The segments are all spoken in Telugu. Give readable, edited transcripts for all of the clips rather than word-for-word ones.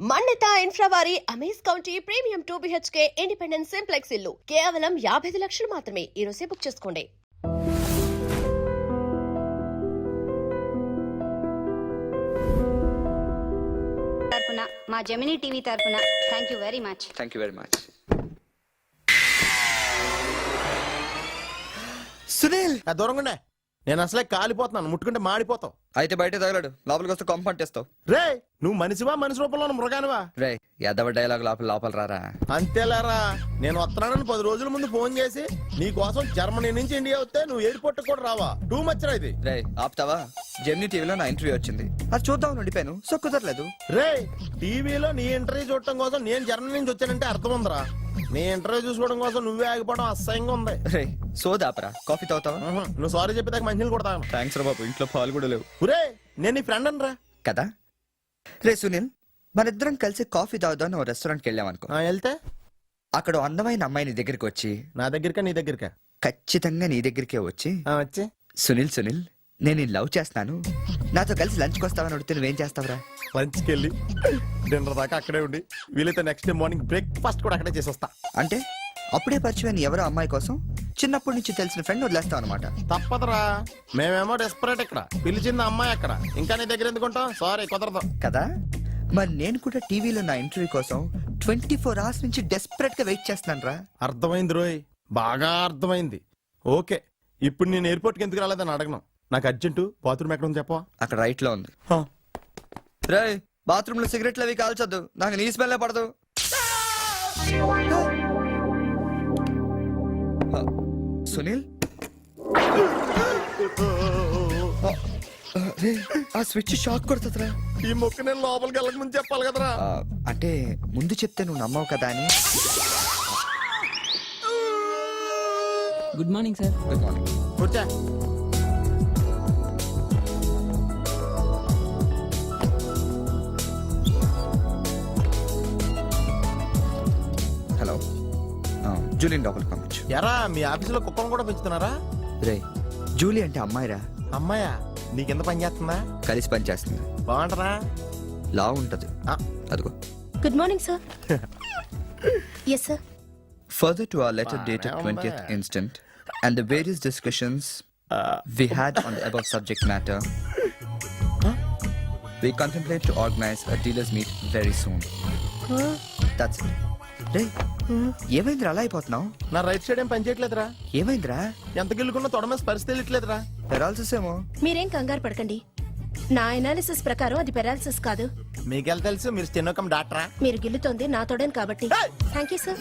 మన్నిత ఇన్ఫ్రా వారి amaze county premium 2 BHK independent simplex ఇల్లు కేవలం 55 లక్షలు మాత్రమే. ఈ రోజే బుక్ చేసుకోండి. తరపున మా జెమినీ టీవీ తరపున thank you very much. Sunil దూరంగా నేను అసలే కాలిపోతున్నాను, ముట్టుకుంటే మాడిపోతావు. అయితే బయట తగలడు, లోపలికి వస్తే కొంపంటేస్తావు. రే నువ్వు మనిషివా మనిషి రూపంలో ఉన్న మృగానివా? రే ఎదవ డైలాగ్ లోపల రారా. అంతేలారా, నేను వస్తున్నానని 10 రోజుల ముందు ఫోన్ చేసి నీ కోసం జర్మనీ నుంచి ఇండియా వస్తే నువ్వు ఎయిర్పోర్ట్ కూడా రావా? టూ మచ్ రా ఇది. రే ఆపుతావా? జెమినీ టీవీలో నా ఇంటర్వ్యూ వచ్చింది, అది చూద్దాం ఉండిపోయాను. సో కుదరలేదు. రే టీవీలో నీ ఇంటర్వ్యూ చూడటం కోసం నేను జర్మనీ నుంచి వచ్చానంటే అర్థం ఉందిరా. నీ ఇంటర్వ్యూ చూసుకోవడం కోసం నువ్వే ఆగిపోవడం అసహ్యంగా ఉంది. రే సోదాపరా, కాఫీ తాగుతావా? నువ్వు సారీ చెప్పేదాకా మంచిని కొడతాను. థ్యాంక్స్ రా బాబు, ఇంట్లో పాలు కూడా లేవు. రే నేను నీ ఫ్రెండ్ అనరా కదా. రే సునీల్, మనిద్దరం కలిసి కాఫీ తాగుదాం ఓ రెస్టారెంట్కి వెళ్ళామనుకో. వెళ్తే అక్కడ అందమైన అమ్మాయి నీ దగ్గరికి వచ్చి, నా దగ్గరికా నీ దగ్గరికా? ఖచ్చితంగా నీ దగ్గరికే వచ్చి వచ్చి సునీల్ నేను ఈ లవ్ చేస్తున్నాను, నాతో కలిసి లంచ్కి వస్తావని అడిగితే నువ్వేం చేస్తావురా? లంచ్కి వెళ్ళి డిన్నర్ దాకా అక్కడే ఉండి వీలైతే నెక్స్ట్ డే మార్నింగ్ బ్రేక్ఫాస్ట్ కూడా అక్కడే చేసి వస్తా. అంటే అప్పుడే పరిచయం ఎవరో అమ్మాయి కోసం చిన్నప్పటి నుంచి తెలిసిన ఫ్రెండ్ వదిలేస్తావు అనమాట. తప్పదురా, మేమేమో డెస్పరేట్ ఇక్కడ, పిలిచింది అమ్మాయి అక్కడ, ఇంకా నీ దగ్గర ఎందుకుంటాం? సారీ కుదరదు కదా. మరి నేను కూడా టీవీలో నా ఇంటర్వ్యూ కోసం 24 hours నుంచి డెస్పరేట్ గా వెయిట్ చేస్తున్నాను రా. అర్థమైంది రోయ్, బాగా అర్థమైంది. ఓకే, ఇప్పుడు నేను ఎయిర్పోర్ట్కి ఎందుకు రాలేదని అడగను. నాకు అర్జెంటు బాత్రూమ్ ఎక్కడ ఉంది చెప్పవా? అక్కడ రైట్ లో ఉంది. రే బాత్రూమ్ లో సిగరెట్లు అవి కాల్చొద్దు, నాకు నీ స్మెల్ పడదు. సునీల్ ఆ స్విచ్ షాక్ కొడుతుందిరా. ఈ మొక్క నేను లోపలికి వెళ్ళక ముందు చెప్పాలి కదరా. అంటే ముందు చెప్తే నువ్వు నమ్మవు కదా అని. Good morning sir. Good morning. కూర్చో. హలో, జూలియన్ లోపలికి పంపించు. ఎరా మీ ఆఫీసులో కుక్కను కూడా పెంచుతున్నారా? రే జూలీ అంటే అమ్మాయిరా. అమ్మాయా? నీ కింద పని చేస్తుందా? కలిసి పని చేస్తుంది. బాగుంటరా? లా ఉంటది. అదిగో. Good morning sir. Yes sir. Further to our letter dated 20th instant and the various discussions we had on the above subject matter, we contemplate to organize a dealers meet very soon. That's it. Hey, ఏమైందిరా అలా అయిపోతున్నావు? నా రైట్ సైడ్ ఏం పని చేయట్లేదురా. ఏమైందిరా? ఎంత గిల్లుకున్నా తొడమే స్పర్శ తెలియట్లేదురా. పెరాలసిస్ ఏమో. మీరేం కంగారు పడకండి, నా అనాలిసిస్ ప్రకారం అది పెరాలసిస్ కాదు. మీకెళ్ళ తెలుసు, మీరు స్టెనోకం డాక్టరా? మీరు గిల్లుతోంది నా తోడని కాబట్టి. Thank you sir.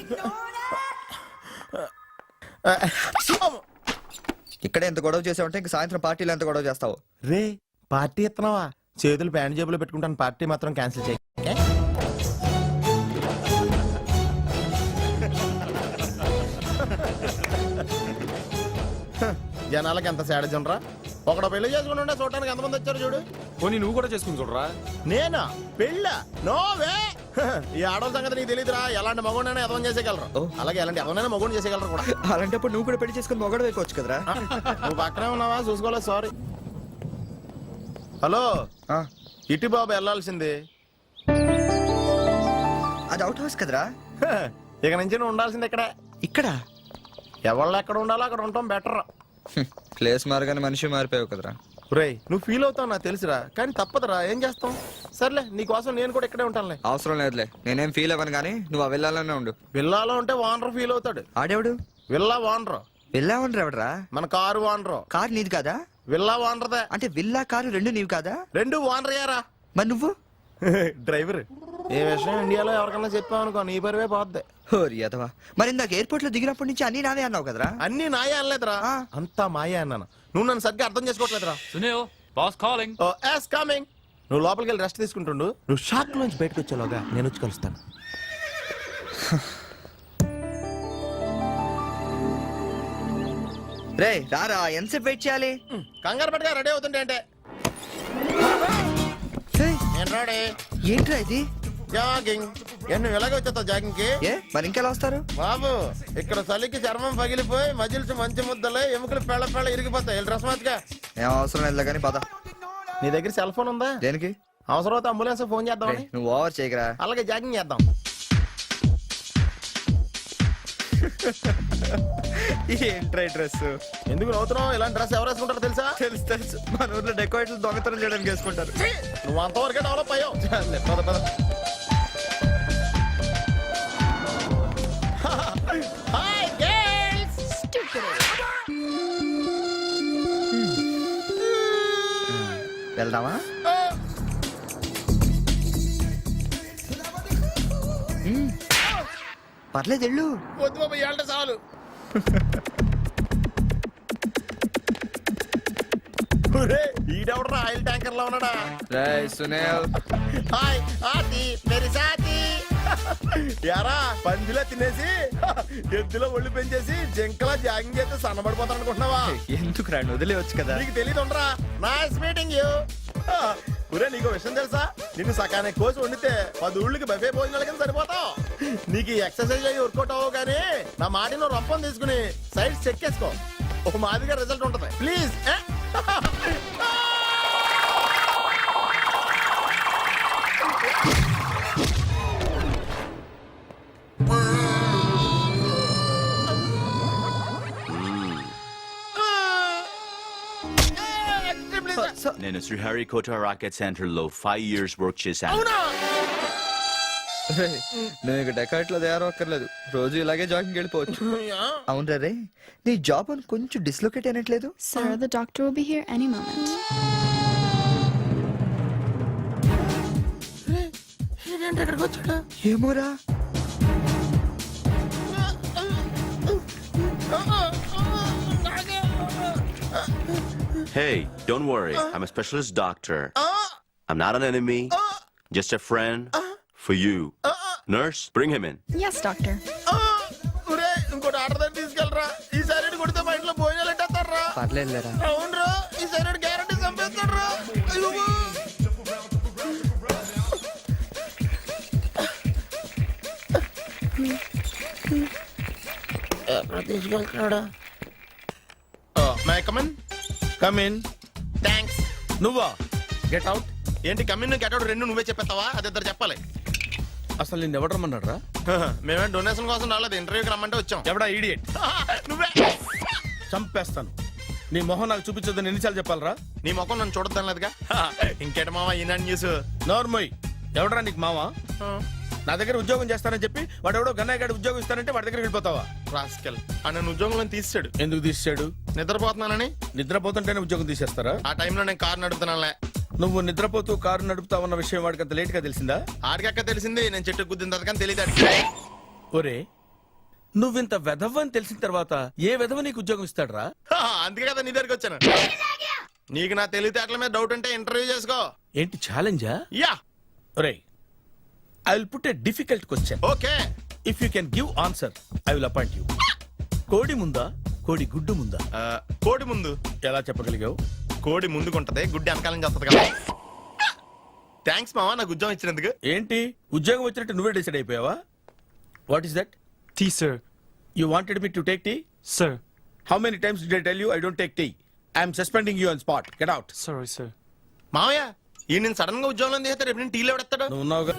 ఇక్కడే ఎంత గొడవ చేసావంటే ఇంక సాయంత్రం పార్టీలో ఎంత గొడవ చేస్తావు? రే పార్టీ ఇస్తున్నావా? చేతులు ప్యాంట్ జేబులో పెట్టుకుంటాను, పార్టీ మాత్రం క్యాన్సిల్ చేయి. జనాలకి ఎంత శాడజం రా. ఒకడు పెళ్లి చేసుకుంటుంటే చూడటానికి ఎంతమంది వచ్చారు చూడు. పోనీ నువ్వు కూడా చేసుకుని చూడరా. నేనా పెళ్ళ? No way. ఈ ఆడవాళ్ళ సంగతి నీకు తెలియదురా. ఎలాంటి మగోడైనా ఎదవం చేసేయగలరు, అలాగే ఎలాంటి ఎదవనైనా మగోడు చేసేయగలరు కూడా. అలాంటప్పుడు నువ్వు కూడా పెళ్లి చేసుకుని మొగడు వేయవచ్చు కదరా. నువ్వు పక్కనే ఉన్నావా? చూసుకోలేదు, సారీ. హలో, ఇటు బాబు వెళ్ళాల్సింది. అది అవుట్ హౌస్ కదరా. ఇక నుంచి నువ్వు ఉండాల్సింది ఇక్కడే. ఇక్కడ ఎవళ్ళు ఎక్కడ ఉండాలో అక్కడ ఉంటాం బెటర్. ప్లేస్ మారగానే మనిషి మారిపోయావు కదరా. రేయ్ నువ్వు ఫీల్ అవుతావు నాకు తెలుసురా, కానీ తప్పదురా, ఏం చేస్తాం. సర్లే నీకోసం నేను కూడా ఇక్కడే ఉంటానులే. అవసరం లేదులే, నేనేం ఫీల్ అవ్వను కానీ నువ్వు ఆ విల్లాలోనే ఉండు. విల్లాలో ఉంటే ఓనర్ ఫీల్ అవుతాడు. ఆడేవాడు? Villa owner. విల్లా ఓనర్ ఎవడరా? మన కారు ఓనర్. కారు నీది కాదా? విల్లా ఓనర్దే. అంటే విల్లా కారు రెండు నీవి కాదా? రెండు ఓనర్ అయ్యారా. మరి నువ్వు డ్రైవర్. ఏ విషయం ఇండియాలో ఎవరికన్నా చెప్పావనుకో నీ పరివే పోద్ది. హోరి అదవా. మరి ఇందాక ఎయిర్పోర్ట్ లో దిగినప్పటి నుంచి అన్ని నావే అన్నావు కదరా. అన్ని నాయే అనలేదురా, అంతా మాయే అన్నాను. నువ్వు నన్ను సరిగ్గా అర్థం చేసుకోవట్లేదురా. Sunil boss calling. Oh yes coming. నువ్వు లోపలికి వెళ్ళి రెస్ట్ తీసుకుంటుండు, నువ్వు షాక్ నుంచి బయటకు వచ్చేలోగా నేను వచ్చి కలుస్తాను. రే రారా, ఎంతసేపు వెయిట్ చేయాలి? కంగారు పట్టుగా రెడీ అవుతుంటే అంటే నేను రెడీ. ఏంట్రా ఇది? జాగింగ్. నువ్వు ఎలాగ వచ్చేస్తావు జాగింగ్ కి? ఏ మరి ఇంకెలా వస్తారు బాబు? ఇక్కడ చలికి చర్మం పగిలిపోయి మజిల్స్ మంచి ముద్దలే, ఎముకలు పెళ్ళ ఇరిగిపోతాయి. డ్రెస్ మార్చుగా. ఏం అవసరం లేదు కానీ పద. నీ దగ్గర సెల్ ఫోన్ ఉందా? దేనికి? అవసరం అయితే అంబులెన్స్ ఫోన్ చేద్దామని. నువ్వు ఓవర్ చేయకరా. అలాగే జాగింగ్ చేద్దాం. ఏంట్రై డ్రెస్? ఎందుకు నవ్వుతున్నావు? ఇలాంటి డ్రెస్ ఎవరు వేసుకుంటారో తెలుసా? తెలుసు తెలుసు, మన ఊర్లో డెకోరేట్లు దొంగతనం చేయడానికి వేసుకుంటారు. నువ్వు అంతవరకే డెవలప్ అయ్యావు. చాలే, పద పద. Hi girls. వెళ్దామా? పర్లేదు వెళ్ళు. వద్దు బాబా, ఏళ్ళ చాలు. ఈడెవడరా ఆయిల్ ట్యాంకర్ లో ఉన్నాడా? రేయ్ సునీల్. హాయ్ ఆతి మేరీ సాతి. యారా పందిలా తినేసి ఎద్దులో ఒళ్ళు పెంచేసి జింకలా జాగింగ్ చేస్తే సన్నబడిపోతాను అనుకుంటున్నావా? ఎందుకు రాండి, వదిలేవచ్చు కదా. నీకు తెలియదు ఉండరా. Nice meeting you. ఒరే నీకు విషయం తెలుసా? నిన్ను సకానికి కోసి వండితే 10 ఊళ్ళకి బఫే భోజనాల కింద సరిపోతావు. నీకు ఈ ఎక్సర్సైజ్ అయ్యి వర్కౌట్ అవ్వవు కానీ నా మాటిని రొప్పం తీసుకుని సైడ్ చెక్ చేసుకో. ఒక మాదిరిగా రిజల్ట్ ఉంటుంది. ప్లీజ్. నేను శ్రీహరికోట రాకెట్ సెంటర్ లో 5 years వర్క్ చేశాను. అవునా? రేయ్, నువ్వు ఇక డెకాట్లో తయారక్కర్లేదు, రోజు ఇలాగే జాగింగ్ వెళ్ళిపోవచ్చు. అవునరా రే, నీ జాబ్ అని కొంచెం dislocate అయినట్లేదు? Sir, the doctor will be here any moment. ఏమోరా. Hey, don't worry. I'm a specialist doctor. I'm not an enemy. Just a friend for you. Nurse, bring him in. Yes, doctor. ఒరే ఇంకోటి ఆర్డర్ దగ్గర తీసుకెళ్ళరా. ఈ సైడ్ కొడితే మా ఇంట్లో భోజనాలు ఎట్టేస్తారా? పర్లేదులేరా. అవునరా, ఈ సైడ్ గ్యారంటీ చంపేస్తాడరా. తీసుకెళ్తున్నాడా? May come in. కమిన్. థ్యాంక్స్. నువ్వా? Get out. ఏంటి కమిన్ గెట్ అవుట్ రెండు నువ్వే చెప్పేస్తావా? అది ఇద్దరు చెప్పాలి. అసలు నిన్ను ఎవడు రమ్మన్నాడు రా? మేమే డొనేషన్ కోసం రాలేదు, ఇంటర్వ్యూకి రమ్మంటే వచ్చాం. ఎవడా ఈడియట్? నువ్వే. చంపేస్తాను. నీ మొహం నాకు చూపించొద్దని ఎన్నిసార్లు చెప్పాలరా? నీ ముఖం నన్ను చూడద్దాం లేదుగా. ఇంకేట మావా ఈనాడు న్యూస్. నోర్మోయ్. ఎవడరా నీకు మావా? నా దగ్గర ఉద్యోగం చేస్తానని చెప్పి వాడు ఎవడో గన్నయ్య గారి ఉద్యోగం ఇస్తానంటే వాడి దగ్గర వెళ్ళిపోతావా? రాస్కెల్ ఆ నన్ను ఉద్యోగంలో తీసాడు. ఎందుకు తీసాడు? నిద్రపోతున్నానని. నిద్రపోతుంటేనే ఉద్యోగం తీసేస్తారా? ఆ టైంలో నేను కారు నడుపుతున్నానులే. నువ్వు నిద్రపోతూ కారు నడుపుతా ఉన్న విషయం వాడికి అంత లేట్ గా తెలిసిందా? ఆడికక్క తెలిసింది, నేను చెట్టు గుద్దిన తర్వాత కానీ తెలియదు. ఒరే, నువ్వింత వెధవ్ అని తెలిసిన తర్వాత ఏ వెధవ నీకు ఉద్యోగం ఇస్తాడరా? అందుకే కదా నీ దగ్గరికి వచ్చాను. నీకు నా తెలివితేటల మీద డౌట్ ఉంటే ఇంటర్వ్యూ చేసుకో. ఏంటి ఛాలెంజా? యా. ఒరే, I will put a difficult question. Okay. If you can give answer I will appoint you. కోడి ముందా, కోడి గుడ్డు ముందా? కోడి ముందు. ఎలా చెప్పగలిగావు? కోడి ముందుకుంటది, గుడ్డి వెనకాలని చేస్తుంది కదా. థ్యాంక్స్ మావా నాకు ఉద్యోగం ఇచ్చినందుకు. ఏంటి ఉద్యోగం వచ్చినట్టు నువ్వే డిసైడ్ అయిపోయావా? What is that? Tea, sir. You wanted me to take tea? Sir. How many times did I tell you I don't take tea? I am suspending you on spot. Get out. Sorry, sir. మావయ్య ఈ నేను సడన్ గా ఉద్యోగంలో తీస్తే రేపు నేను టీలో ఎవడెత్తాడు? నువ్వు ఉన్నావుగా.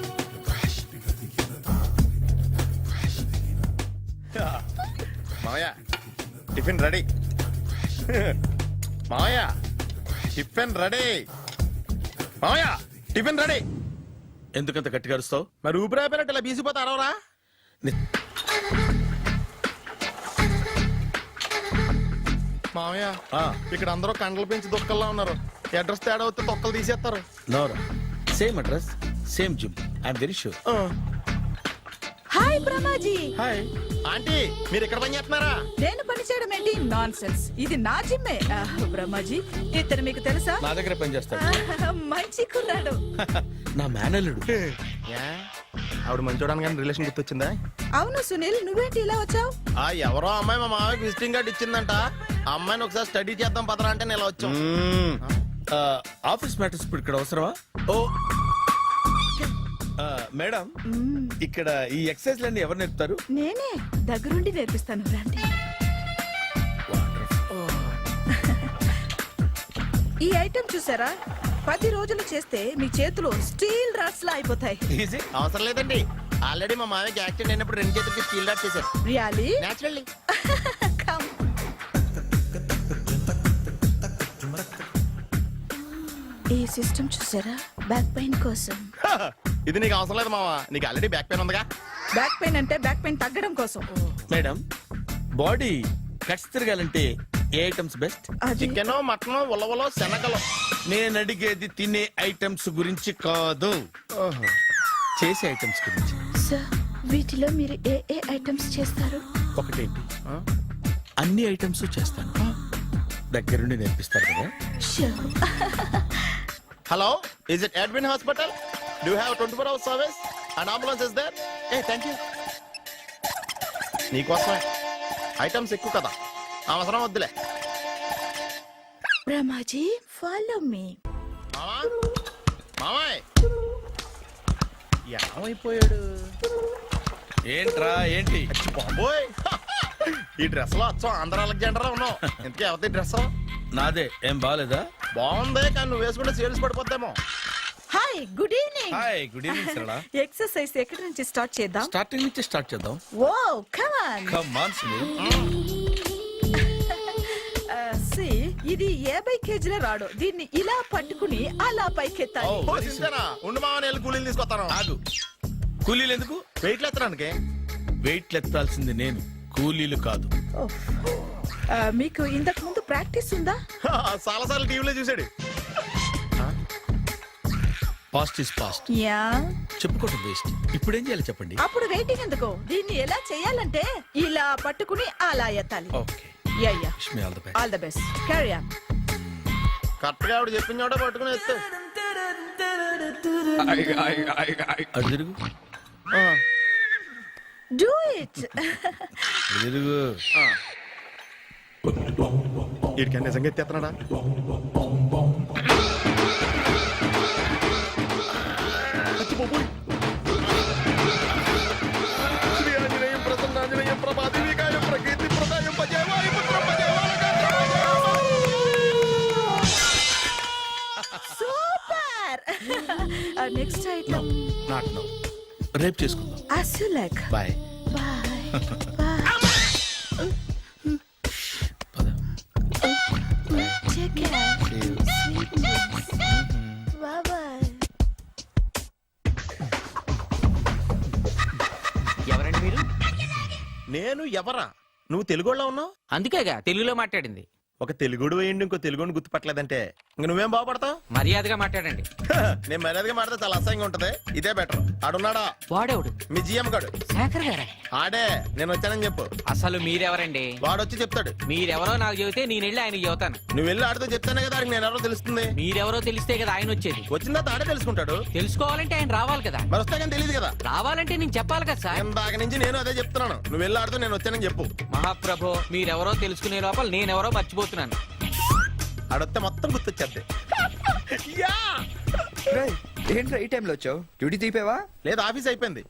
మావయ్య టిఫిన్ రెడీ. మావయ్య టిఫిన్ రెడీ. మావయ్య టిఫిన్ రెడీ. ఎందుకంత గట్టిగా అరుస్తావు? మరి ఊపిరైపోయినట్టు ఇలా బీసిపోతే అరవరా? మావయ్య ఇక్కడ అందరూ కండలు పెంచి దుక్కల్లా ఉన్నారు. అడ్రస్ తేడా వస్తే తొక్కలు తీసేస్తారు. నోరా, same address, same gym. I'm very sure. Hi Brahmaji. Hi aunty మీరు ఇక్కడ పని చేస్తున్నారా? నేను పని చేయడం ఏంటి? Nonsense. ఇది నా జిమ్మే. బ్రహ్మాజీ ఇతను మీకు తెలుసా? నా దగ్గర పని చేస్తాడు. మంచి కుర్రాడు. నా మేనల్లుడు. ఆవిడ మంచోడానికి కానీ రిలేషన్ గుర్తొచ్చిందా? అవును సునీల్, నువ్వేంటి ఇలా వచ్చావు? ఎవరో అమ్మాయి మా మామయ్యకి విజిటింగ్ కార్డ్ ఇచ్చిందంట. ఆ అమ్మాయిని ఒకసారి స్టడీ చేద్దాం పదరా అంటే నేను ఇలా వచ్చాం. ఆఫీస్ మ్యాటర్స్ ఇప్పుడు ఇక్కడ అవసరమా? ఓ మేడం, ఇక్కడ ఈ ఎక్సర్సైజ్ లన్నీ ఎవరు నేర్పుతారు? నేనే దగ్గరుండి నేర్పిస్తాను, రండి. ఈ ఐటెం చూసారా? 10 రోజులు చేస్తే మీ చేతులు స్టీల్ రాట్స్ లా అయిపోతాయి. ఈజీ. అవసరం లేదండి, ఆల్రెడీ మా మామయ్యకి యాక్సిడెంట్ అయినప్పుడు 2 చేతులకి స్టీల్ డాట్ చేశారు. Really naturally. కమ్. ఈ సిస్టమ్ చూసారా, బ్యాక్ పెయిన్ కోసం. ఇది నీకు అవసరం లేదు మామ, నీకు ఆల్రెడీ బ్యాక్ పెయిన్ ఉందిగా. బ్యాక్ పెయిన్ అంటే బ్యాక్ పెయిన్ తగ్గడం కోసం. మేడం, బాడీ కట్స్ తిరగాలంటే ఏ ఐటమ్స్ బెస్ట్? అది చికెన్, మటన్, ఉలవలో, శనగలు. నేను అడిగేది తినే ఐటమ్స్ గురించి కాదు, చేసే ఐటమ్స్ గురించి. సార్ వీటిలో మీరు ఏ ఏ ఐటమ్స్ చేస్తారు? ఒకటేంటి, అన్ని ఐటమ్స్ చేస్తాను. దగ్గరుండి నేర్పిస్తారు కదా. Sure. Hello, is it admin hospital? Do have 24 hours service and ambulance is there? ఏ థ్యాంక్ యూ. నీకోసమే ఐటమ్స్ ఎక్కువ కదా, అవసరం వద్దులే. Brahmaji, follow me. మామా, మామాయ్ ఏమైపోయాడు? ఏంట్రా ఏంటి? బాబోయ్, ఈ డ్రెస్ లో వచ్చాం ఆంధ్ర అలెగ్జాండర్ ఉన్నావు. ఇంతకీ ఎవరి డ్రెస్? నాదే. ఏం బాగాలేదా? బాగుంది, కానీ నువ్వు వేసుకుంటే సేల్స్ పడిపోద్దేమో. Hi, good evening. Hi, good evening Sarala. Exercise ఎక్కడి నుంచి స్టార్ట్ చేద్దాం? స్టార్టింగ్ నుంచి స్టార్ట్ చేద్దాం. Oh come on. Come on Sunil. సి, ఇది 50 కేజీల రాడు. దీన్ని ఇలా పట్టుకుని అలా పైకెత్తాలి. ఓ సింతేనా, ఉండు మామ, నేను వెళ్ళి కూలీలు తీసుకొస్తాను. ఆగు. కూలీలు ఎందుకు? వెయిట్లు ఎత్తడానికి. వెయిట్ ఎత్తాల్సింది నేను, కూలీలు కాదు. ఓఫ్. మీకు ఇంతకు ముందు ప్రాక్టీస్ ఉందా? చాలా సార్లు టీవీలో చూసాడు. Past is past, yeah. చెప్పుకోవటం వేస్ట్. ఇప్పుడు ఏం చేయాలి చెప్పండి. అప్పుడు వెయిటింగ్ ఎందుకు? దీన్ని ఎలా చేయాలంటే ఇలా పట్టుకుని అలా ఎత్తాలి. Okay, yeah yeah. Wish me all the best. All the best. Carry on. Correct గా ఆవిడ చెప్పిన చోట పట్టుకుని ఎత్తు. అటు తిరుగు, డూ ఇట్. అటు తిరుగు. వీడికి నిజంగా ఎత్తేస్తున్నాడా? అచ్చి బాబోయ్. శ్రీ ఆంజనేయం ప్రసన్నాంజనేయం ప్రభాదేవికాయం ప్రకీర్తి ప్రదాయం భజేవాయ పుత్రం super. Next item. Not now, రేపు చేసుకుందాం. As you like. Bye. Bye bye. పద. Take care. Sweet dreams. Bye bye. ఎవరండి మీరు? నేను ఎవరా? నువ్వు తెలుగులో ఉన్నావు. అందుకేగా తెలుగులో మాట్లాడింది. ఒక తెలుగుడు వేయండి, ఇంకో తెలుగుని గుర్తుపట్టలేదంటే ఇంక నువ్వేం బాగుపడతావు? మర్యాదగా మాట్లాడండి. నేను మర్యాదగా మాడితే చాలా అసహ్యంగా ఉంటది. ఇదే బెటర్. ఆడున్నాడా వాడేవుడు? మీ జిఎం గాడు. శేఖర్ గారా? ఆడే, నేను వచ్చానని చెప్పు. అసలు మీరెవరండి? వాడొచ్చి చెప్తాడు. మీరెవరో నాకు చెబితే నేను వెళ్ళి ఆయనకి చెబుతాను. నువ్వు వెళ్ళి ఆడితో చెప్తానే కదా నేను ఎవరో తెలుస్తుంది. మీరెవరో తెలిస్తే కదా ఆయన వచ్చేది. వచ్చిన తర్వాత ఆడే తెలుసుకుంటాడు. తెలుసుకోవాలంటే ఆయన రావాలి కదా. మరి వస్తే కానీ తెలియదు కదా. రావాలంటే నేను చెప్పాలి కదా సార్. ఇందాక నుంచి నేను అదే చెప్తున్నాను. నువ్వు వెళ్ళి ఆడుతూ నేను వచ్చానని చెప్పు. మహాప్రభు, మీరెవరో తెలుసుకునే లోపల నేనెవరో మర్చిపోతున్నాను. ఆడొస్తే మొత్తం గుర్తొచ్చేద్ది. ఏంట్రా ఈ టైంలో వచ్చావు? డ్యూటీ తీపేవా? లేదు, ఆఫీస్ అయిపోయింది.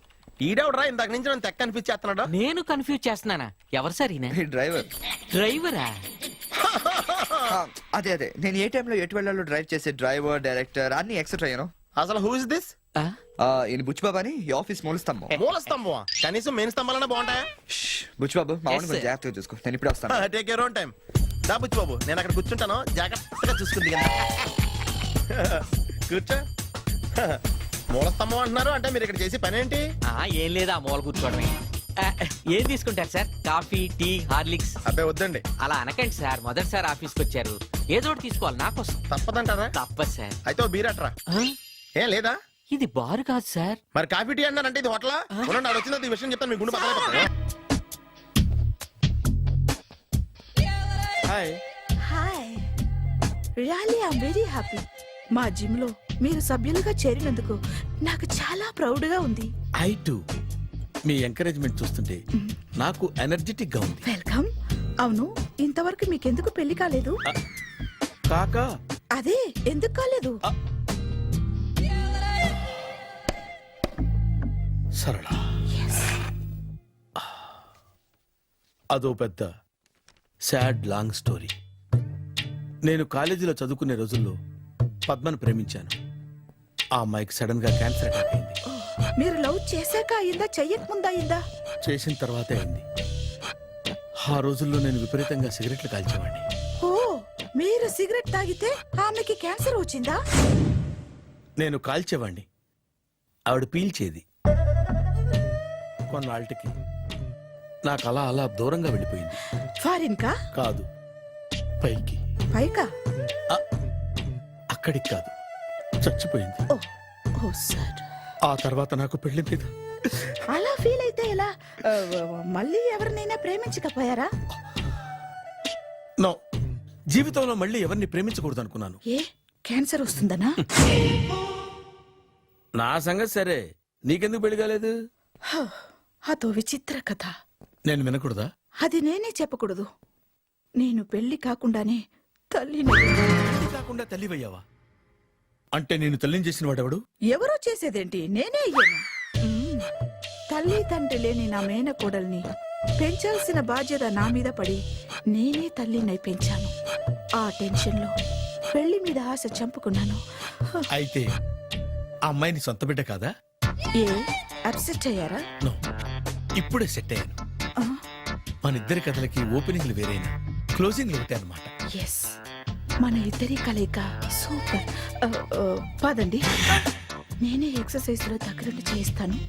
ఈడెవడరా ఇందాక నుంచి నన్ను తెక్క అనిపించేస్తున్నాడు. నేను కన్ఫ్యూజ్ చేస్తున్నానా? ఎవరు సార్ ఈయన? ఈ డ్రైవర్. డ్రైవరా? అదే అదే, నేను ఏ టైంలో ఎటు వెళ్ళాలో డ్రైవ్ చేసే డ్రైవర్, డైరెక్టర్ అన్ని ఎక్సెట్రా యూనో. అసలు హూ ఇస్ దిస్? ఆ? ఈయన బుచ్చిబాబు అని ఈ ఆఫీస్ మూల స్తంభం. మూల స్తంభం? కనీసం మెయిన్ స్తంభాలన్నా బాగుంటాయా? బుచ్చిబాబు మా Yes, వాడిని కొంచెం sir. జాగ్రత్తగా చూసుకో, నేను ఇప్పుడు వస్తాను. Take your own time. దా బుచ్చి బాబు, నేను అక్కడ కూర్చుంటాను, జాగ్రత్తగా చూసుకుంది కదా. కూర్చో. మూల స్తంభం అంటున్నారు అంటే మీరు ఇక్కడ చేసే పని ఏంటి? ఏం లేదా, మూల కూర్చోవడమే. ఏం తీసుకుంటారు సార్? Coffee, tea, Horlicks? అబ్బాయి వద్దండి. అలా అనకండి సార్, మొదటిసారి ఆఫీస్కి వచ్చారు, ఏదో ఒకటి తీసుకోవాలి నా కోసం. తప్పదంటారా? తప్పదు సార్. అయితే ఓ బీర్ అట్రా. ఆ? ఏం లేదా? ఇది బారు కాదు సార్. మరి కాఫీ టీ అన్నారంటే ఇది హోటలా? చూడండి, ఆడ వచ్చింది ఈ విషయం చెప్తాను, మీ గుండె పక్కన. Hi. Hi. Really I am very happy. మా జిమ్ లో మీరు సభ్యులుగా చేరినందుకు నాకు చాలా ప్రౌడ్ గా ఉంది. I to. మీ ఎంకరేజ్మెంట్ చూస్తుంటే నాకు ఎనర్జెటిక్ గా ఉంది. వెల్కమ్. అవును, ఇంతవరకు మీకెందుకు పెళ్లి కాలేదు? కాకా, అదే ఎందుకు కాలేదు? సరళ, అదో పెద్ద సాడ్ లాంగ్ స్టోరీ. నేను కాలేజీలో చదువుకునే రోజుల్లో పద్మను ప్రేమించాను. ఆ అమ్మాయికి సడన్ గా క్యాన్సర్ అటాక్ అయింది. మీరు లవ్ చేశాక అయిందా చెయ్యక ముందా అయిందా? చేసిన తర్వాతే అయింది. ఆ రోజుల్లో నేను విపరీతంగా సిగరెట్లు కాల్చేవాడిని. ఓ, మీరు సిగరెట్ తాగితే ఆమెకి క్యాన్సర్ వచ్చిందా? నేను కాల్చేవాణ్ణి, ఆవిడ పీల్చేది. కొన్నాళ్ళకి నాకు అలా అలా దూరంగా వెళ్ళిపోయింది. ఫారిన్ కా? కాదు, పైకి. పైకా? అక్కడికి కాదు, చచ్చిపోయింది. ఓ ఓ సార్. ఆ తర్వాత నాకు పెళ్లి మీద అలా ఫీల్ అయితే ఎలా? మళ్ళీ ఎవరినైనా ప్రేమించకపోయారా? నో, జీవితంలో మళ్ళీ ఎవరిని ప్రేమించకూడదు అనుకున్నాను. ఏ, క్యాన్సర్ వస్తుందనా? నా సంగతి సరే, నీకెందుకు పెళ్లి కాలేదు? అదో విచిత్ర కథ. నేను వినకూడదా? అది నేనే చెప్పకూడదు. నేను పెళ్లి కాకుండానే తల్లిని. పెళ్లి కాకుండా తల్లివయ్యావా? అంటే నేను తల్లిని చేసిన వాడెవడు? ఎవరో చేసేదేంటి, నేనే అయ్యాను. తల్లి తండ్రి లేని నా మేనకోడల్ని పెంచాల్సిన బాధ్యత నా మీద పడి నేనే తల్లినై పెంచాను. ఆ టెన్షన్లో పెళ్లి మీద ఆశ చంపుకున్నాను. అయితే ఆ అమ్మాయిని సొంత బిడ్డ కాదా? ఏ, అప్సెట్ అయ్యారా? నో, ఇప్పుడే సెట్ అయ్యాను. ఆ, మన ఇద్దరి కథలకి ఓపెనింగ్లు వేరైనా క్లోజింగ్లు ఒకటే అనమాట. ఎస్, మన ఇద్దరి కలయిక సూపర్. పదండి, నేనే ఎక్సర్సైజ్ లో దగ్గరుండి చేయిస్తాను.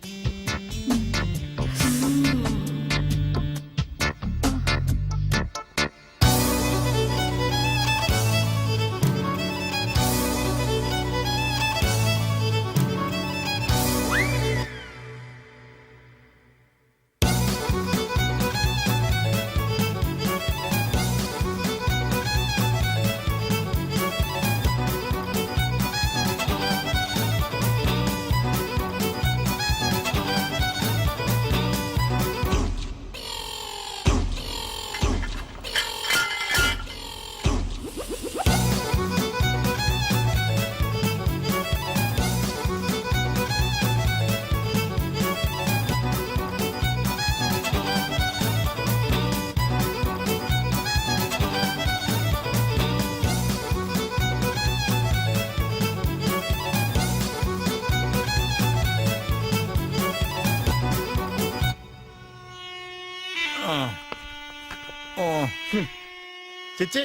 చిచ్చి,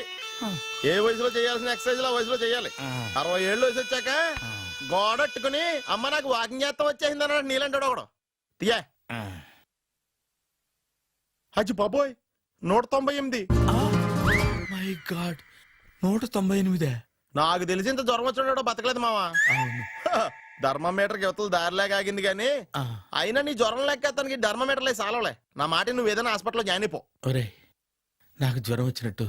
ఏ వయసులో చేయాల్సిన ఎక్సర్సైజ్ ఆ వయసులో చేయాలి. 60 ఏళ్ళు వయసు వచ్చాక గోడట్టుకుని అమ్మ నాకు వాకింగ్ చేస్తాం వచ్చేసింది అన్నాడు నీలంటాడు ఒకడు. తీయా అచ్చి బాబోయ్, 198. My God, 198. నాకు తెలిసి ఇంత జ్వరం వచ్చాడు బతకలేదు మావా. అవును. ధర్మమీటర్ యువతలు దారిలాగా ఆగింది కానీ అయినా నీ జ్వరం లెక్క అతనికి ధర్మమీటర్లే సాలవలే. నా మాట నువ్వు ఏదైనా హాస్పిటల్లో జాయిన్ అయిపో. ఒరే, నాకు జ్వరం వచ్చినట్టు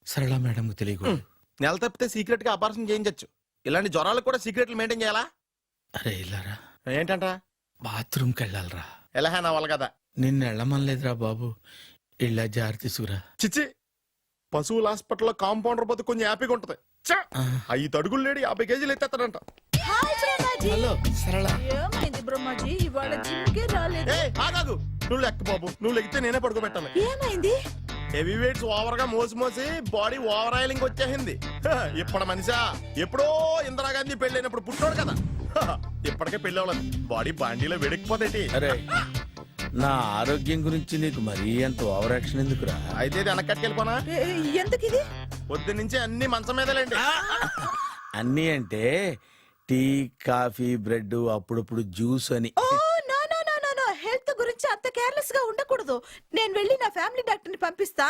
సరళ మేడం తెలియకూడదు. నెల తప్పితే సీక్రెట్ గా ఆపరేషన్ చేయించచ్చు. ఇలాంటి జ్వరాలకు కూడా సీక్రెట్లు మెయింటైన్ చేయాలా? అరే ఇల్లారా, ఏంటంట? బాత్రూమ్కి వెళ్ళాలరా. ఎలా నా వాళ్ళ కదా. నిన్ను వెళ్ళమనలేదురా బాబు, ఇళ్ళ జారి తీసుకురా. చిచ్చి, పశువుల హాస్పిటల్లో కాంపౌండర్ బతు కొంచెం హ్యాపీగా ఉంటది. 5 అడుగులు లేడి 50 కేజీలు ఎత్తేస్తాడంట. హలో సరళ. ఏమైంది బ్రహ్మాజీ, ఇవాళ జిమ్కే రాలేదు? ఏ ఆగాగు, నువ్వు లెక్క బాబు, నువ్వు లెక్కితే నేనే పడుకోబెట్టాలి. ఏమైంది? హెవీ వెయిట్స్ ఓవర్ గా మోసి మోసి బాడీ ఓవర్ ఆయిలింగ్ వచ్చేసింది. ఇప్పుడు మనిషా ఎప్పుడో ఇందిరాగాంధీ పెళ్ళైనప్పుడు పుట్టాడు కదా, ఇప్పటికే పెళ్ళి అవ్వలేదు. బాడీ బాండీలో వెడికిపోతేటి. అరే, నా ఆరోగ్యం గురించి నీకు మరీ అంత ఓవర్ యాక్షన్ ఎందుకురా? అయితే ఇది వెనకట్టుకెళ్ళిపోనా? ఎందుకు ఇది? పొద్దు నుంచి అన్ని మంచం మీదలేండి. అన్నీ అంటే టీ, కాఫీ, బ్రెడ్, అప్పుడప్పుడు జ్యూస్ అని. Oh no no no no no, health గురించి అంత కేర్లెస్ గా ఉండకూడదు. నేను వెళ్ళి నా ఫ్యామిలీ డాక్టర్ ని పంపిస్తా.